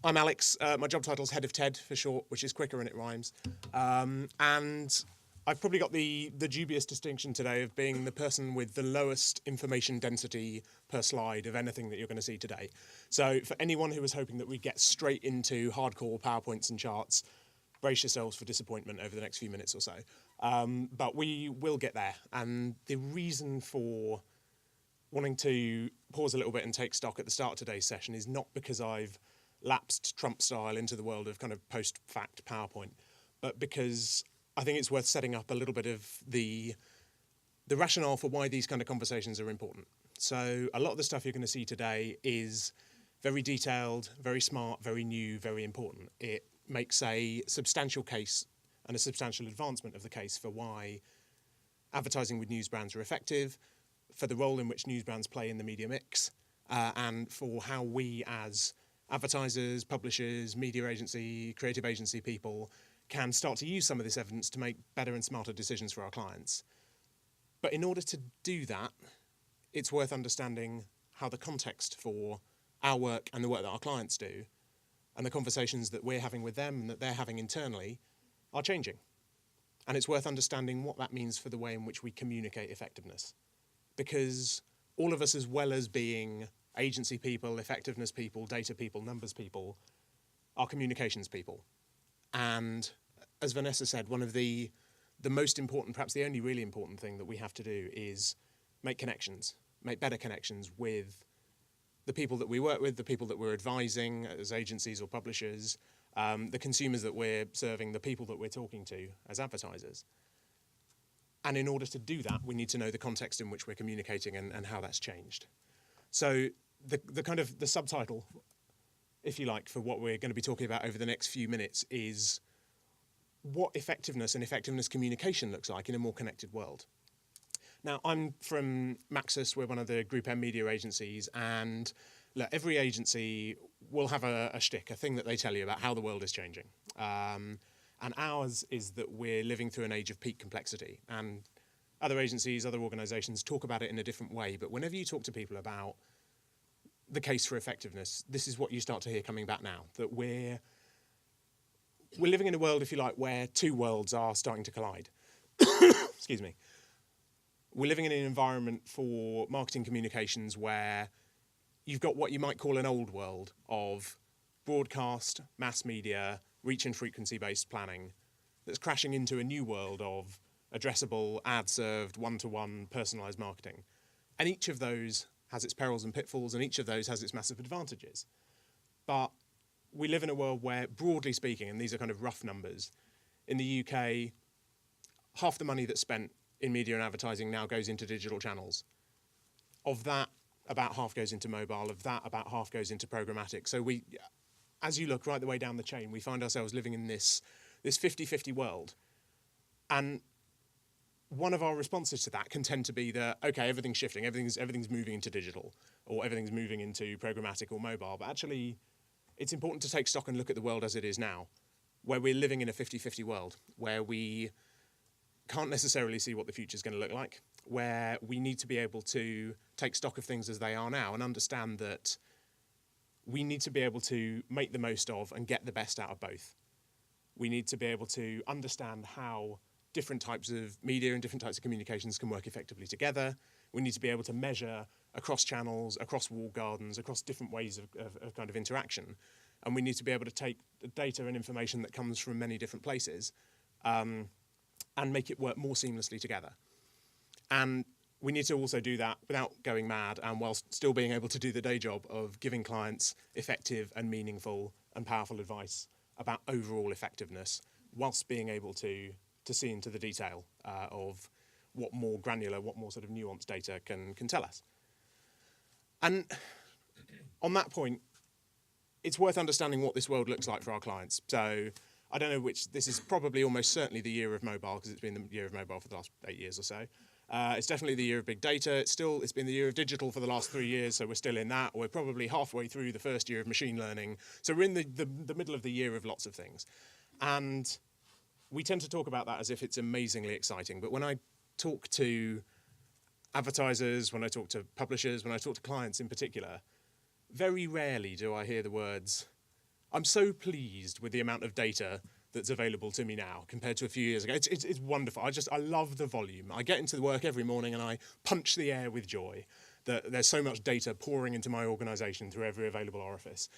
I'm Alex. My job title is Head of TED for short, which is quicker and it rhymes. And I've probably got the dubious distinction today of being the person with the lowest information density per slide of anything that you're going to see today. So for anyone who was hoping that we'd get straight into hardcore PowerPoints and charts, brace yourselves for disappointment over the next few minutes or so. But we will get there. And the reason for wanting to pause a little bit and take stock at the start of today's session is not because I've lapsed Trump style into the world of kind of post-fact PowerPoint, but because I think it's worth setting up a little bit of the rationale for why these kind of conversations are important. So a lot of the stuff you're going to see today is very detailed, very smart, very new, very important. It makes a substantial case and a substantial advancement of the case for why advertising with news brands are effective, for the role in which news brands play in the media mix, and for how we as advertisers, publishers, media agency, creative agency people can start to use some of this evidence to make better and smarter decisions for our clients. But in order to do that, it's worth understanding how the context for our work and the work that our clients do and the conversations that we're having with them and that they're having internally are changing. And it's worth understanding what that means for the way in which we communicate effectiveness. Because all of us, as well as being agency people, effectiveness people, data people, numbers people, are communications people. And as Vanessa said, one of the most important, perhaps the only really important thing that we have to do is make connections, make better connections with the people that we work with, the people that we're advising as agencies or publishers, the consumers that we're serving, the people that we're talking to as advertisers. And in order to do that, we need to know the context in which we're communicating and how that's changed. So the kind of the subtitle, if you like, for what we're going to be talking about over the next few minutes is what effectiveness and effectiveness communication looks like in a more connected world. Now, I'm from Maxus. We're one of the Group M media agencies, and look, every agency will have a shtick, a thing that they tell you about how the world is changing. And ours is that we're living through an age of peak complexity. And other agencies, other organisations talk about it in a different way. But whenever you talk to people about the case for effectiveness, this is what you start to hear coming back now, that we're living in a world, if you like, where two worlds are starting to collide. Excuse me. We're living in an environment for marketing communications where you've got what you might call an old world of broadcast, mass media, reach and frequency-based planning that's crashing into a new world of addressable, ad-served, one-to-one, personalised marketing. And each of those has its perils and pitfalls, and each of those has its massive advantages. But we live in a world where, broadly speaking, and these are kind of rough numbers, in the UK, half the money that's spent in media and advertising now goes into digital channels. Of that, about half goes into mobile. Of that, about half goes into programmatic. So we, as you look right the way down the chain, we find ourselves living in this 50-50 world. And one of our responses to that can tend to be that, okay, everything's shifting, everything's moving into digital, or everything's moving into programmatic or mobile. But actually, it's important to take stock and look at the world as it is now, where we're living in a 50-50 world, where we can't necessarily see what the future's going to look like, where we need to be able to take stock of things as they are now and understand that we need to be able to make the most of and get the best out of both. We need to be able to understand how different types of media and different types of communications can work effectively together. We need to be able to measure across channels, across walled gardens, across different ways of kind of interaction. And we need to be able to take the data and information that comes from many different places and make it work more seamlessly together. And we need to also do that without going mad and whilst still being able to do the day job of giving clients effective and meaningful and powerful advice about overall effectiveness, whilst being able to see into the detail of what more granular, what more sort of nuanced data can tell us. And on that point, it's worth understanding what this world looks like for our clients. So I don't know which, this is probably almost certainly the year of mobile, because it's been the year of mobile for the last 8 years or so. It's definitely the year of big data. It's been the year of digital for the last 3 years, so we're still in that. We're probably halfway through the first year of machine learning. So we're in the middle of the year of lots of things. And we tend to talk about that as if it's amazingly exciting. But when I talk to advertisers, when I talk to publishers, when I talk to clients in particular, very rarely do I hear the words, I'm so pleased with the amount of data that's available to me now compared to a few years ago. It's wonderful. I love the volume. I get into work every morning and I punch the air with joy that there's so much data pouring into my organisation through every available orifice.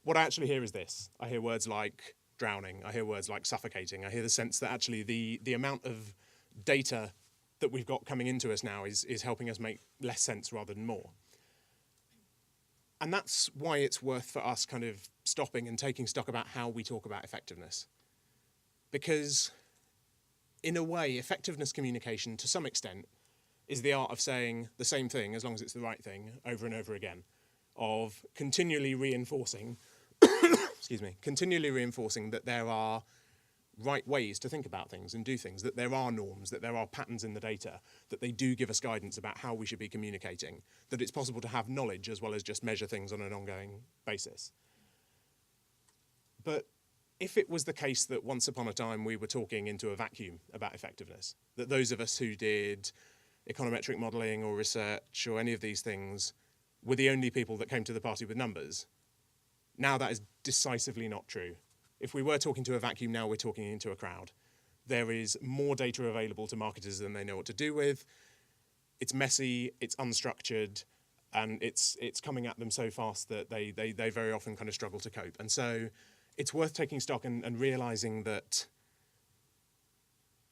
What I actually hear is this. I hear words like drowning. I hear words like suffocating. I hear the sense that actually the amount of data that we've got coming into us now is helping us make less sense rather than more. And that's why it's worth for us kind of stopping and taking stock about how we talk about effectiveness. Because in a way, effectiveness communication, to some extent, is the art of saying the same thing, as long as it's the right thing, over and over again, of continually reinforcing, continually reinforcing that there are right ways to think about things and do things, that there are norms, that there are patterns in the data, that they do give us guidance about how we should be communicating, that it's possible to have knowledge as well as just measure things on an ongoing basis. But if it was the case that once upon a time we were talking into a vacuum about effectiveness, that those of us who did econometric modelling or research or any of these things were the only people that came to the party with numbers, now that is decisively not true. If we were talking to a vacuum, now we're talking into a crowd. There is more data available to marketers than they know what to do with. It's messy, it's unstructured, and it's coming at them so fast that they very often kind of struggle to cope. And so it's worth taking stock and realising that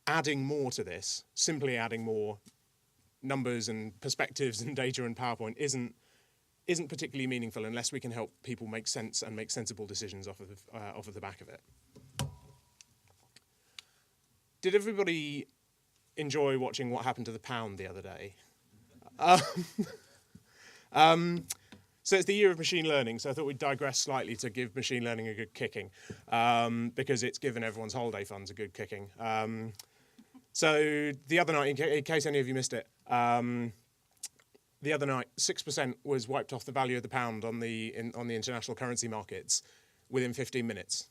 adding more to this, simply adding more numbers and perspectives and data and PowerPoint isn't particularly meaningful unless we can help people make sense and make sensible decisions off of the back of it. Did everybody enjoy watching what happened to the pound the other day? So it's the year of machine learning, so I thought we'd digress slightly to give machine learning a good kicking, because it's given everyone's holiday funds a good kicking. So the other night, in case any of you missed it, the other night, 6% was wiped off the value of the pound on the international currency markets within 15 minutes,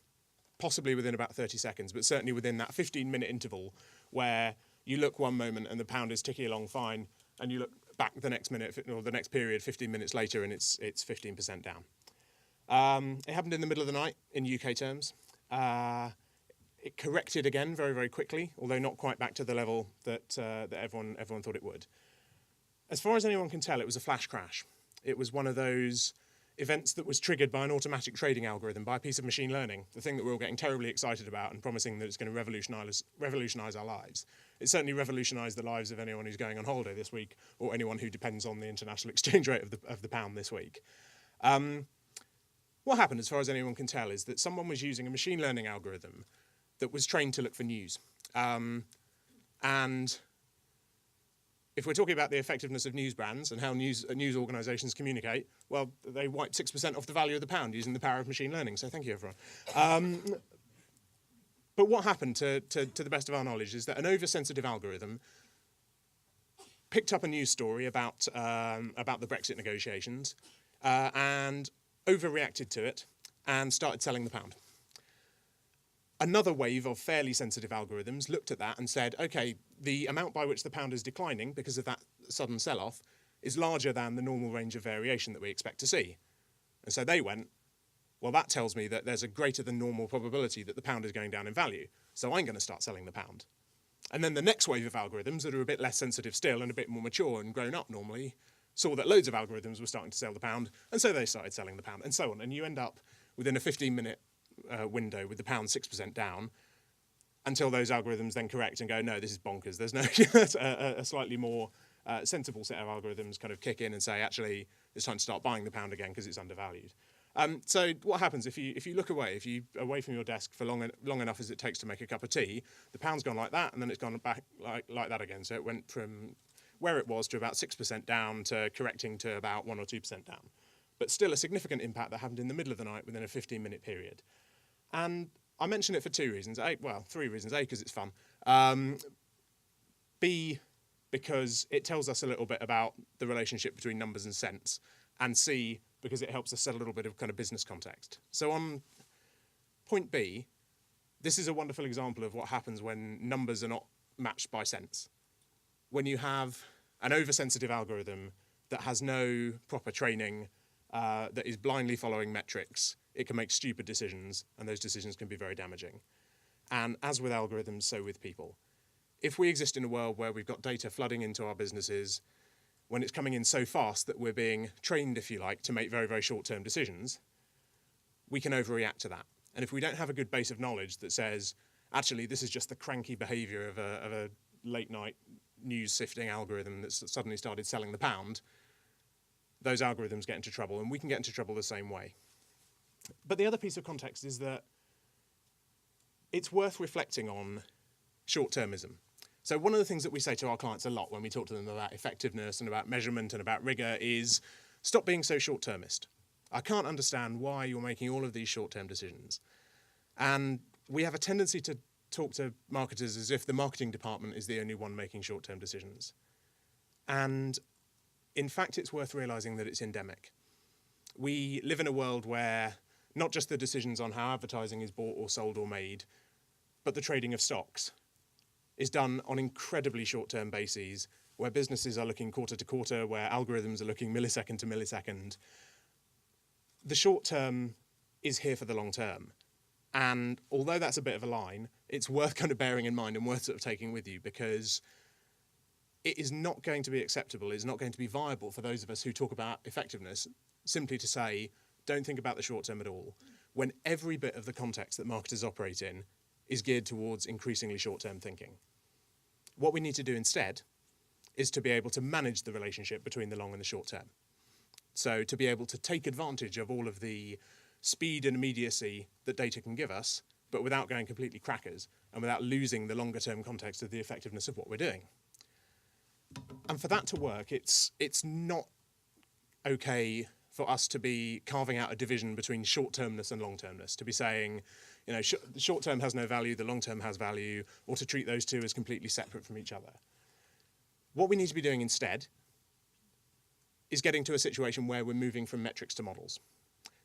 possibly within about 30 seconds, but certainly within that 15-minute interval where you look one moment and the pound is ticking along fine, and you look back the next minute or the next period 15 minutes later and it's 15% down. It happened in the middle of the night in UK terms. It corrected again very, very quickly, although not quite back to the level that everyone thought it would. As far as anyone can tell, it was a flash crash. It was one of those events that was triggered by an automatic trading algorithm, by a piece of machine learning, the thing that we're all getting terribly excited about and promising that it's going to revolutionise our lives. It certainly revolutionised the lives of anyone who's going on holiday this week or anyone who depends on the international exchange rate of the pound this week. What happened, as far as anyone can tell, is that someone was using a machine learning algorithm that was trained to look for news. And if we're talking about the effectiveness of news brands and how news organisations communicate, well, they wiped 6% off the value of the pound using the power of machine learning. So thank you, everyone. But what happened, to the best of our knowledge, is that an oversensitive algorithm picked up a news story about the Brexit negotiations and overreacted to it and started selling the pound. Another wave of fairly sensitive algorithms looked at that and said, okay, the amount by which the pound is declining because of that sudden sell-off is larger than the normal range of variation that we expect to see. And so they went, well, that tells me that there's a greater than normal probability that the pound is going down in value, so I'm going to start selling the pound. And then the next wave of algorithms that are a bit less sensitive still and a bit more mature and grown up normally saw that loads of algorithms were starting to sell the pound, and so they started selling the pound, and so on. And you end up within a 15-minute window with the pound 6% down until those algorithms then correct and go, no, this is bonkers. There's no a slightly more sensible set of algorithms kind of kick in and say, actually, it's time to start buying the pound again because it's undervalued. So what happens if you look away, if you away from your desk for long enough as it takes to make a cup of tea, the pound's gone like that, and then it's gone back like that again. So it went from where it was to about 6% down to correcting to about 1 or 2% down. But still a significant impact that happened in the middle of the night within a 15-minute period. And I mention it for two reasons. Three reasons. A, because it's fun. B, because it tells us a little bit about the relationship between numbers and sense. And C, because it helps us set a little bit of kind of business context. So on point B, this is a wonderful example of what happens when numbers are not matched by sense. When you have an oversensitive algorithm that has no proper training that is blindly following metrics, it can make stupid decisions, and those decisions can be very damaging. And as with algorithms, so with people. If we exist in a world where we've got data flooding into our businesses, when it's coming in so fast that we're being trained, if you like, to make very, very short-term decisions, we can overreact to that. And if we don't have a good base of knowledge that says, actually, this is just the cranky behaviour of a late-night news sifting algorithm that's suddenly started selling the pound, those algorithms get into trouble, and we can get into trouble the same way. But the other piece of context is that it's worth reflecting on short-termism. So one of the things that we say to our clients a lot when we talk to them about effectiveness and about measurement and about rigour is, stop being so short-termist. I can't understand why you're making all of these short-term decisions. And we have a tendency to talk to marketers as if the marketing department is the only one making short-term decisions. And in fact, it's worth realising that it's endemic. We live in a world where not just the decisions on how advertising is bought or sold or made, but the trading of stocks is done on incredibly short-term bases, where businesses are looking quarter to quarter, where algorithms are looking millisecond to millisecond. The short term is here for the long term. And although that's a bit of a line, it's worth kind of bearing in mind and worth sort of taking with you, because it is not going to be acceptable, it's not going to be viable for those of us who talk about effectiveness simply to say, don't think about the short term at all, when every bit of the context that marketers operate in is geared towards increasingly short-term thinking. What we need to do instead is to be able to manage the relationship between the long and the short term. So to be able to take advantage of all of the speed and immediacy that data can give us, but without going completely crackers and without losing the longer-term context of the effectiveness of what we're doing. And for that to work, it's not okay for us to be carving out a division between short-termness and long-termness, to be saying, you know, the short term has no value, the long term has value, or to treat those two as completely separate from each other. What we need to be doing instead is getting to a situation where we're moving from metrics to models.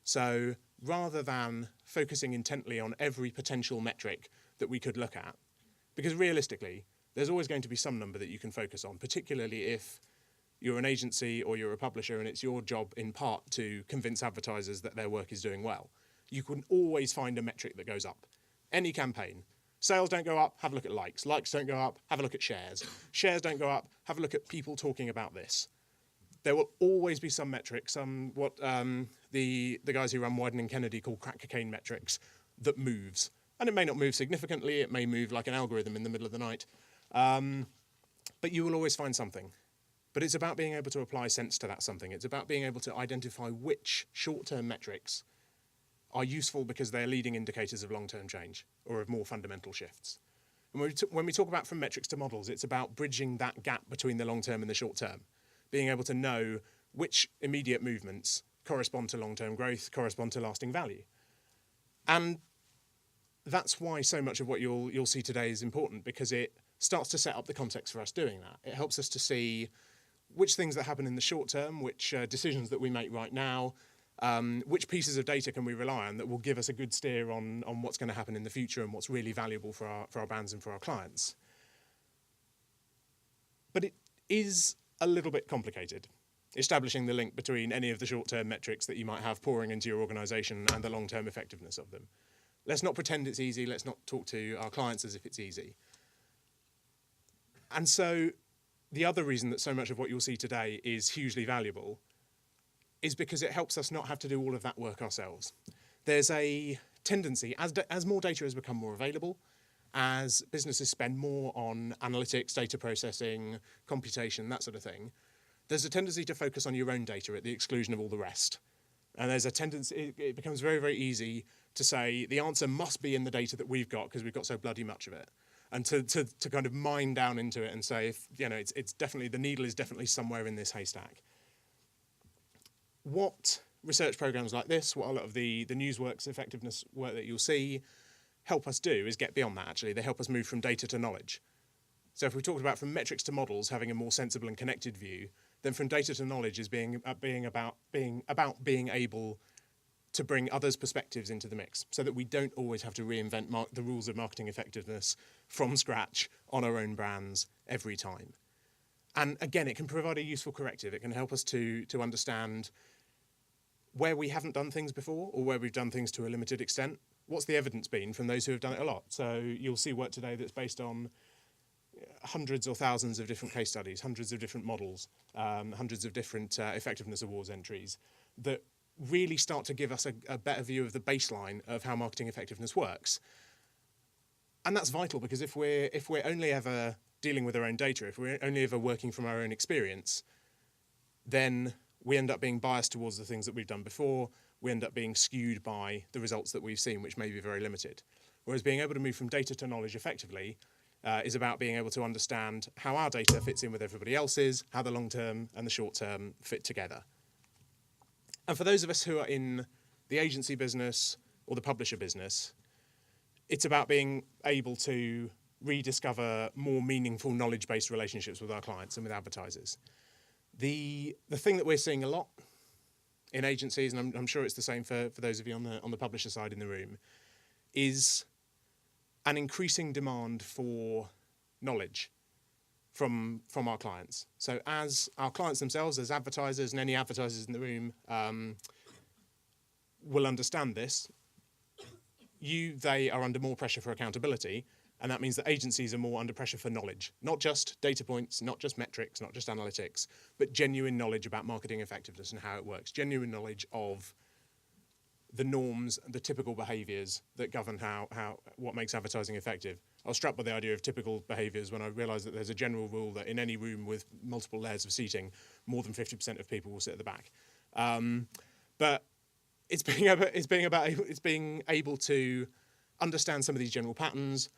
So rather than focusing intently on every potential metric that we could look at, because realistically, there's always going to be some number that you can focus on, particularly if you're an agency or you're a publisher and it's your job in part to convince advertisers that their work is doing well. You can always find a metric that goes up. Any campaign. Sales don't go up, have a look at likes. Likes don't go up, have a look at shares. Shares don't go up, have a look at people talking about this. There will always be some metrics, what the guys who run Wyden and Kennedy call crack cocaine metrics, that moves. And it may not move significantly, it may move like an algorithm in the middle of the night. But you will always find something. But it's about being able to apply sense to that something. It's about being able to identify which short-term metrics are useful because they're leading indicators of long-term change or of more fundamental shifts. And when we talk about from metrics to models, it's about bridging that gap between the long-term and the short-term, being able to know which immediate movements correspond to long-term growth, correspond to lasting value. And that's why so much of what you'll see today is important, because it starts to set up the context for us doing that. It helps us to see which things that happen in the short term, which decisions that we make right now, which pieces of data can we rely on that will give us a good steer on what's going to happen in the future and what's really valuable for our brands and for our clients. But it is a little bit complicated, establishing the link between any of the short-term metrics that you might have pouring into your organisation and the long-term effectiveness of them. Let's not pretend it's easy. Let's not talk to our clients as if it's easy. And so the other reason that so much of what you'll see today is hugely valuable is because it helps us not have to do all of that work ourselves. There's a tendency, as more data has become more available, as businesses spend more on analytics, data processing, computation, that sort of thing, there's a tendency to focus on your own data at the exclusion of all the rest. And there's a tendency, it becomes very, very easy to say the answer must be in the data that we've got because we've got so bloody much of it. And to kind of mine down into it and say, if, you know, it's definitely, the needle is definitely somewhere in this haystack. What research programs like this, what a lot of the Newsworks effectiveness work that you'll see help us do is get beyond that, actually. They help us move from data to knowledge. So if we talked about from metrics to models, having a more sensible and connected view, then from data to knowledge is being able to bring others' perspectives into the mix so that we don't always have to reinvent the rules of marketing effectiveness from scratch on our own brands every time. And again, it can provide a useful corrective. It can help us to understand where we haven't done things before or where we've done things to a limited extent, what's the evidence been from those who have done it a lot? So you'll see work today that's based on hundreds or thousands of different case studies, hundreds of different models, hundreds of different effectiveness awards entries that really start to give us a better view of the baseline of how marketing effectiveness works. And that's vital, because if we're only ever dealing with our own data, if we're only ever working from our own experience, then we end up being biased towards the things that we've done before. We end up being skewed by the results that we've seen, which may be very limited. Whereas being able to move from data to knowledge effectively is about being able to understand how our data fits in with everybody else's, how the long term and the short term fit together. And for those of us who are in the agency business or the publisher business, it's about being able to rediscover more meaningful knowledge-based relationships with our clients and with advertisers. The thing that we're seeing a lot in agencies, and I'm sure it's the same for those of you on the publisher side in the room, is an increasing demand for knowledge from our clients. So as our clients themselves, as advertisers, and any advertisers in the room will understand this, they are under more pressure for accountability, and that means that agencies are more under pressure for knowledge. Not just data points, not just metrics, not just analytics, but genuine knowledge about marketing effectiveness and how it works. Genuine knowledge of the norms, the typical behaviours that govern what makes advertising effective. I was struck by the idea of typical behaviours when I realised that there's a general rule that in any room with multiple layers of seating, more than 50% of people will sit at the back. But it's being able to understand some of these general patterns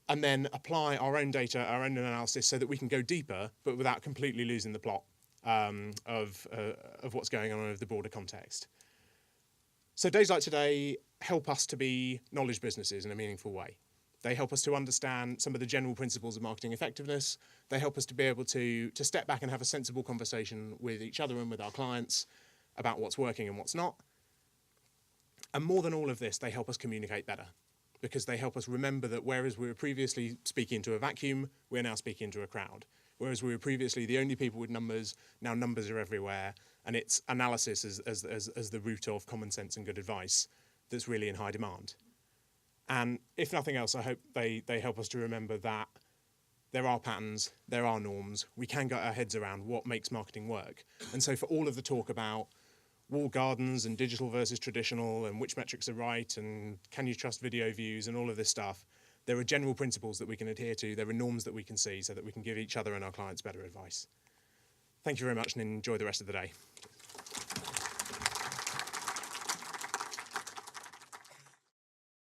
and then apply our own data, our own analysis, so that we can go deeper, but without completely losing the plot of what's going on over the broader context. So days like today help us to be knowledge businesses in a meaningful way. They help us to understand some of the general principles of marketing effectiveness. They help us to be able to step back and have a sensible conversation with each other and with our clients about what's working and what's not. And more than all of this, they help us communicate better, because they help us remember that whereas we were previously speaking to a vacuum, we're now speaking to a crowd. Whereas we were previously the only people with numbers, now numbers are everywhere, and it's analysis as the root of common sense and good advice that's really in high demand. And if nothing else, I hope they help us to remember that there are patterns, there are norms, we can get our heads around what makes marketing work. And so for all of the talk about walled gardens and digital versus traditional and which metrics are right and can you trust video views and all of this stuff, there are general principles that we can adhere to, there are norms that we can see so that we can give each other and our clients better advice. Thank you very much and enjoy the rest of the day.